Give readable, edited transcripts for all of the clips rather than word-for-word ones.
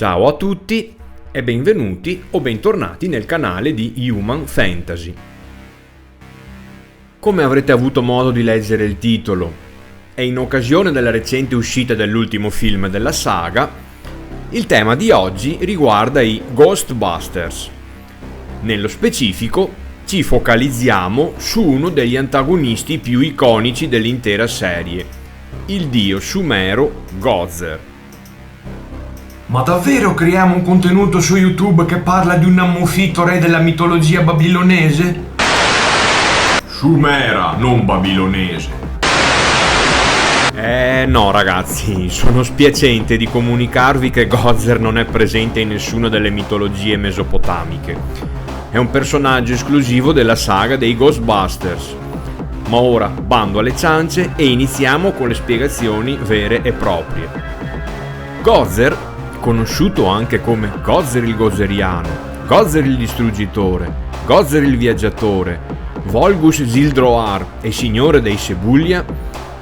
Ciao a tutti e benvenuti o bentornati nel canale di Human Fantasy. Come avrete avuto modo di leggere il titolo e in occasione della recente uscita dell'ultimo film della saga, il tema di oggi riguarda i Ghostbusters. Nello specifico ci focalizziamo su uno degli antagonisti più iconici dell'intera serie, il dio sumero Gozer. Ma davvero creiamo un contenuto su YouTube che parla di un ammuffito re della mitologia babilonese? Sumera, non babilonese. No ragazzi, sono spiacente di comunicarvi che Gozer non è presente in nessuna delle mitologie mesopotamiche. È un personaggio esclusivo della saga dei Ghostbusters. Ma ora bando alle ciance e iniziamo con le spiegazioni vere e proprie. Gozer, conosciuto anche come Gozer il Gozeriano, Gozer il Distruggitore, Gozer il Viaggiatore, Volgus Zildroar e Signore dei Sebullia,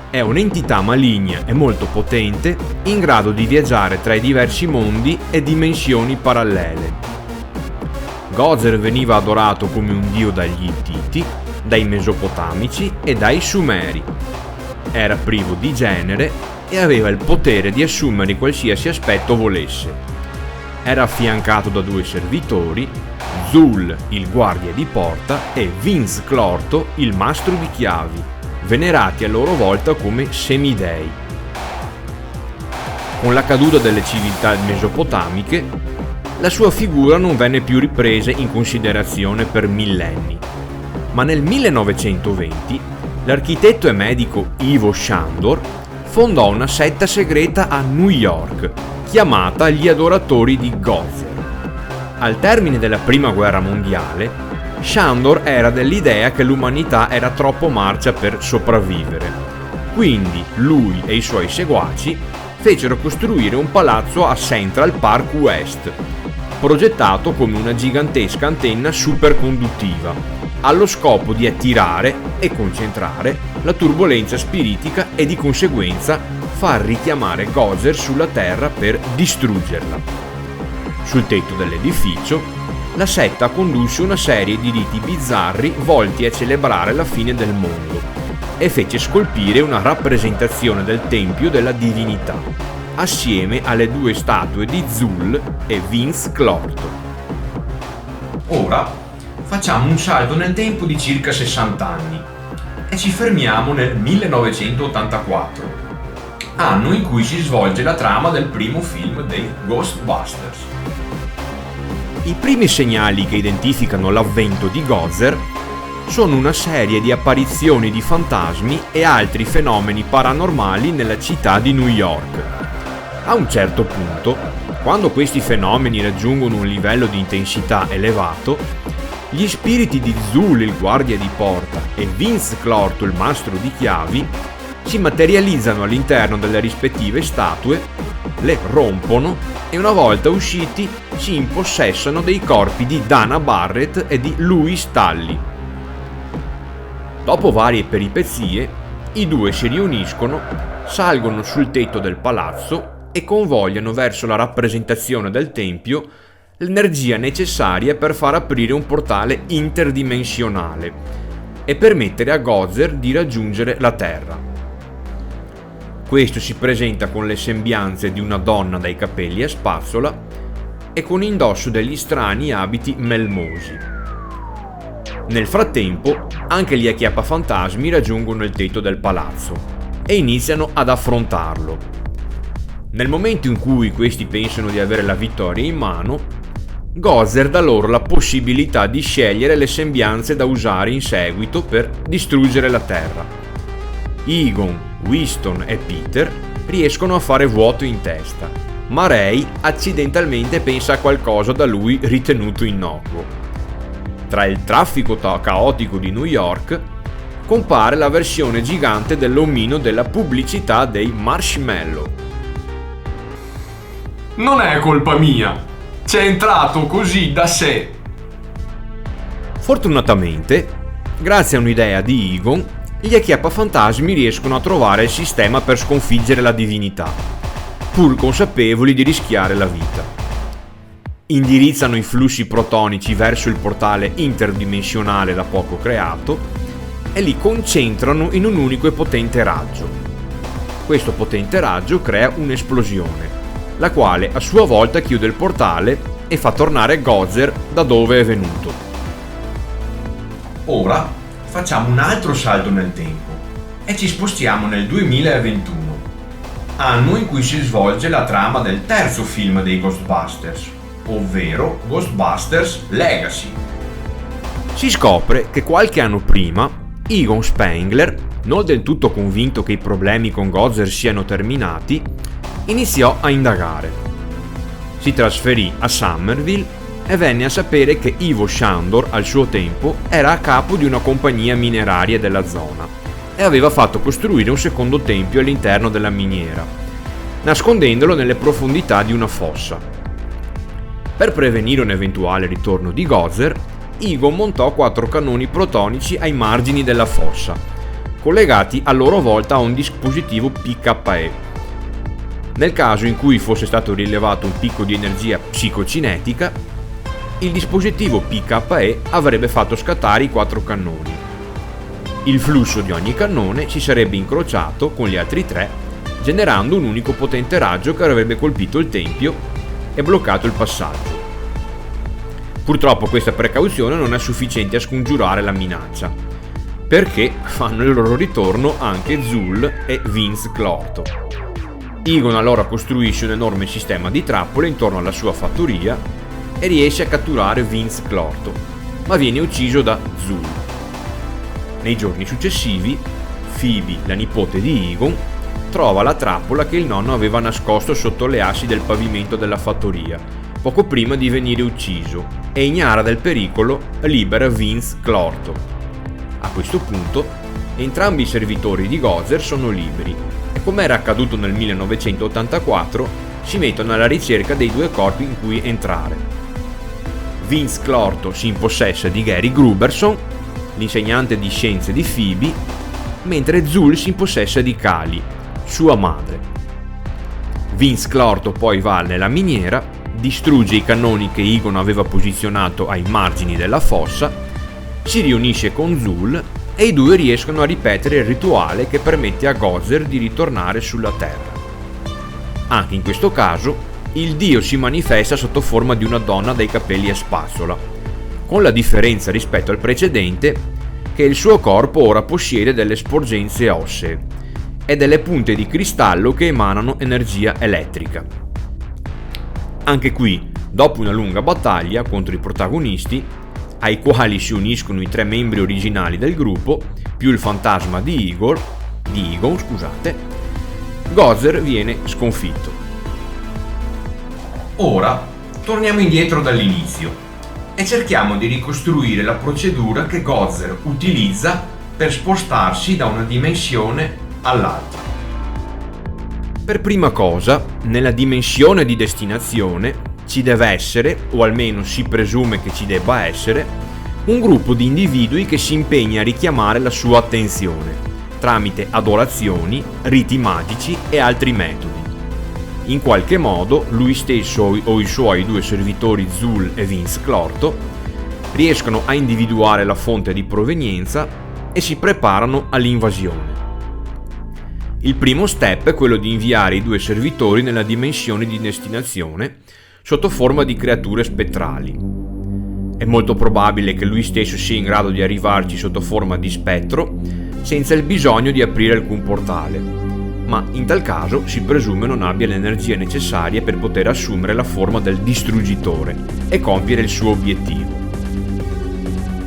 è un'entità maligna e molto potente in grado di viaggiare tra i diversi mondi e dimensioni parallele. Gozer veniva adorato come un dio dagli Ittiti, dai Mesopotamici e dai Sumeri. Era privo di genere e aveva il potere di assumere qualsiasi aspetto volesse. Era affiancato da due servitori, Zul, il guardia di porta, e Vinz Clorto, il mastro di chiavi, venerati a loro volta come semidei. Con la caduta delle civiltà mesopotamiche, la sua figura non venne più ripresa in considerazione per millenni. Ma nel 1920 l'architetto e medico Ivo Shandor fondò una setta segreta a New York chiamata gli Adoratori di Gozer. Al termine della Prima Guerra Mondiale, Shandor era dell'idea che l'umanità era troppo marcia per sopravvivere. Quindi lui e i suoi seguaci fecero costruire un palazzo a Central Park West, progettato come una gigantesca antenna superconduttiva, allo scopo di attirare e concentrare la turbolenza spiritica e di conseguenza far richiamare Gozer sulla Terra per distruggerla. Sul tetto dell'edificio, la setta condusse una serie di riti bizzarri volti a celebrare la fine del mondo e fece scolpire una rappresentazione del tempio della divinità, assieme alle due statue di Zul e Vinz Clorto. Ora facciamo un salto nel tempo di circa 60 anni e ci fermiamo nel 1984, anno in cui si svolge la trama del primo film dei Ghostbusters. I primi segnali che identificano l'avvento di Gozer sono una serie di apparizioni di fantasmi e altri fenomeni paranormali nella città di New York. A un certo punto, quando questi fenomeni raggiungono un livello di intensità elevato, gli spiriti di Zul, il guardia di porta, e Vinz Clorto, il mastro di chiavi, si materializzano all'interno delle rispettive statue, le rompono e una volta usciti si impossessano dei corpi di Dana Barrett e di Louis Tully. Dopo varie peripezie, i due si riuniscono, salgono sul tetto del palazzo e convogliano verso la rappresentazione del tempio l'energia necessaria per far aprire un portale interdimensionale e permettere a Gozer di raggiungere la Terra. Questo si presenta con le sembianze di una donna dai capelli a spazzola e con indosso degli strani abiti melmosi. Nel frattempo, anche gli acchiappafantasmi raggiungono il tetto del palazzo e iniziano ad affrontarlo. Nel momento in cui questi pensano di avere la vittoria in mano, Gozer dà loro la possibilità di scegliere le sembianze da usare in seguito per distruggere la Terra. Egon, Winston e Peter riescono a fare vuoto in testa, ma Ray accidentalmente pensa a qualcosa da lui ritenuto innocuo. Tra il traffico caotico di New York compare la versione gigante dell'omino della pubblicità dei Marshmallow. Non è colpa mia, c'è entrato così da sé. Fortunatamente, grazie a un'idea di Egon, gli acchiappafantasmi riescono a trovare il sistema per sconfiggere la divinità, pur consapevoli di rischiare la vita. indirizzano i flussi protonici verso il portale interdimensionale da poco creato e li concentrano in un unico e potente raggio. Questo potente raggio crea un'esplosione, la quale a sua volta chiude il portale e fa tornare Gozer da dove è venuto. Ora facciamo un altro salto nel tempo e ci spostiamo nel 2021, anno in cui si svolge la trama del terzo film dei Ghostbusters, ovvero Ghostbusters Legacy. Si scopre che qualche anno prima Egon Spengler, non del tutto convinto che i problemi con Gozer siano terminati, iniziò a indagare. Si trasferì a Somerville e venne a sapere che Ivo Shandor al suo tempo era a capo di una compagnia mineraria della zona e aveva fatto costruire un secondo tempio all'interno della miniera, nascondendolo nelle profondità di una fossa. Per prevenire un eventuale ritorno di Gozer, Egon montò 4 cannoni protonici ai margini della fossa, collegati a loro volta a un dispositivo PKE. Nel caso in cui fosse stato rilevato un picco di energia psicocinetica, il dispositivo PKE avrebbe fatto scattare i 4 cannoni. Il flusso di ogni cannone si sarebbe incrociato con gli altri 3, generando un unico potente raggio che avrebbe colpito il tempio e bloccato il passaggio. Purtroppo questa precauzione non è sufficiente a scongiurare la minaccia, perché fanno il loro ritorno anche Zuul e Vince Clorto. Egon allora costruisce un enorme sistema di trappole intorno alla sua fattoria e riesce a catturare Vince Clorto, ma viene ucciso da Zuul. Nei giorni successivi, Phoebe, la nipote di Egon, trova la trappola che il nonno aveva nascosto sotto le assi del pavimento della fattoria, poco prima di venire ucciso, e ignara del pericolo libera Vince Clorto. A questo punto, entrambi i servitori di Gozer sono liberi e, come era accaduto nel 1984, si mettono alla ricerca dei 2 corpi in cui entrare. Vince Clorto si impossessa di Gary Gruberson, l'insegnante di scienze di Phoebe, mentre Zuul si impossessa di Kali, sua madre. Vince Clorto poi va nella miniera, distrugge i cannoni che Egon aveva posizionato ai margini della fossa, si riunisce con Zuul e i due riescono a ripetere il rituale che permette a Gozer di ritornare sulla Terra. Anche in questo caso, il dio si manifesta sotto forma di una donna dai capelli a spazzola, con la differenza rispetto al precedente che il suo corpo ora possiede delle sporgenze ossee e delle punte di cristallo che emanano energia elettrica. Anche qui, dopo una lunga battaglia contro i protagonisti, ai quali si uniscono i 3 membri originali del gruppo, più il fantasma di Egon, Gozer viene sconfitto. Ora torniamo indietro dall'inizio e cerchiamo di ricostruire la procedura che Gozer utilizza per spostarsi da una dimensione all'altra. Per prima cosa, nella dimensione di destinazione ci deve essere, o almeno si presume che ci debba essere, un gruppo di individui che si impegna a richiamare la sua attenzione tramite adorazioni, riti magici e altri metodi. In qualche modo lui stesso o i suoi 2 servitori Zuul e Vince Clorto riescono a individuare la fonte di provenienza e si preparano all'invasione. Il primo step è quello di inviare i 2 servitori nella dimensione di destinazione sotto forma di creature spettrali. È molto probabile che lui stesso sia in grado di arrivarci sotto forma di spettro senza il bisogno di aprire alcun portale, ma in tal caso si presume non abbia l'energia necessaria per poter assumere la forma del distruggitore e compiere il suo obiettivo.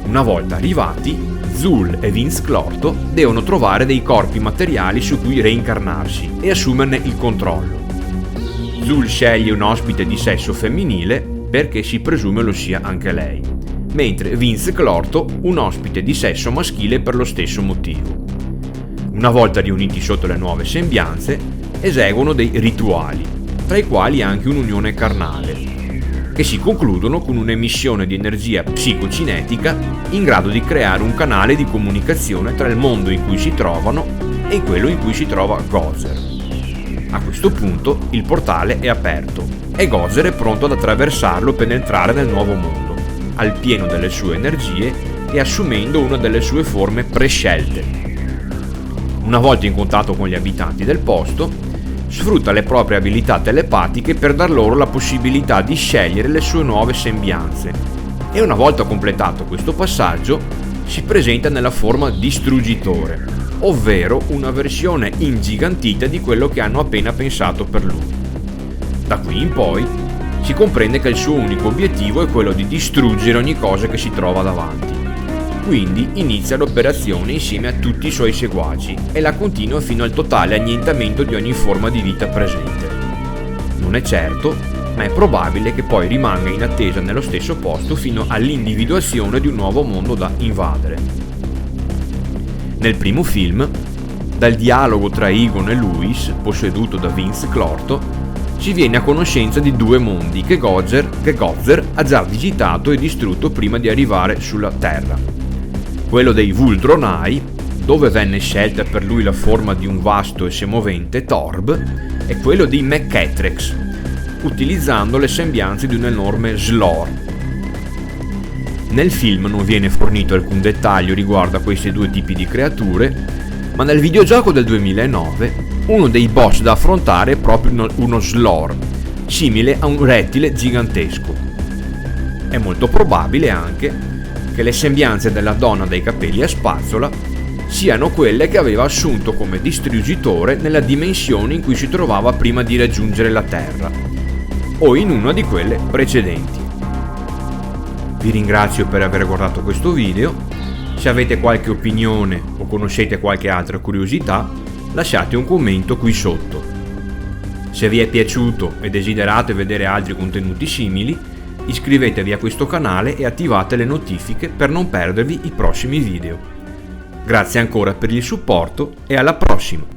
Una volta arrivati, Zuul e Vince Clorto devono trovare dei corpi materiali su cui reincarnarsi e assumerne il controllo. Zuul sceglie un ospite di sesso femminile perché si presume lo sia anche lei, mentre Vince Clorto un ospite di sesso maschile per lo stesso motivo. Una volta riuniti sotto le nuove sembianze, eseguono dei rituali, tra i quali anche un'unione carnale, che si concludono con un'emissione di energia psicocinetica in grado di creare un canale di comunicazione tra il mondo in cui si trovano e quello in cui si trova Gozer. A questo punto il portale è aperto e Gozer è pronto ad attraversarlo per entrare nel nuovo mondo, al pieno delle sue energie e assumendo una delle sue forme prescelte. Una volta in contatto con gli abitanti del posto, sfrutta le proprie abilità telepatiche per dar loro la possibilità di scegliere le sue nuove sembianze e una volta completato questo passaggio si presenta nella forma distruggitore, ovvero una versione ingigantita di quello che hanno appena pensato per lui. Da qui in poi si comprende che il suo unico obiettivo è quello di distruggere ogni cosa che si trova davanti. Quindi inizia l'operazione insieme a tutti i suoi seguaci e la continua fino al totale annientamento di ogni forma di vita presente. Non è certo, ma è probabile che poi rimanga in attesa nello stesso posto fino all'individuazione di un nuovo mondo da invadere. Nel primo film, dal dialogo tra Egon e Louis, posseduto da Vince Clorto, si viene a conoscenza di due mondi che Gozer ha già visitato e distrutto prima di arrivare sulla Terra. Quello dei Vuldronai, dove venne scelta per lui la forma di un vasto e semovente Torb, e quello di Mequetrex, utilizzando le sembianze di un enorme Slor. Nel film non viene fornito alcun dettaglio riguardo a questi due tipi di creature, ma nel videogioco del 2009 uno dei boss da affrontare è proprio uno Slor, simile a un rettile gigantesco. È molto probabile anche che le sembianze della donna dai capelli a spazzola siano quelle che aveva assunto come distruggitore nella dimensione in cui si trovava prima di raggiungere la Terra, o in una di quelle precedenti. Vi ringrazio per aver guardato questo video. Se avete qualche opinione o conoscete qualche altra curiosità, lasciate un commento qui sotto. Se vi è piaciuto e desiderate vedere altri contenuti simili, iscrivetevi a questo canale e attivate le notifiche per non perdervi i prossimi video. Grazie ancora per il supporto e alla prossima!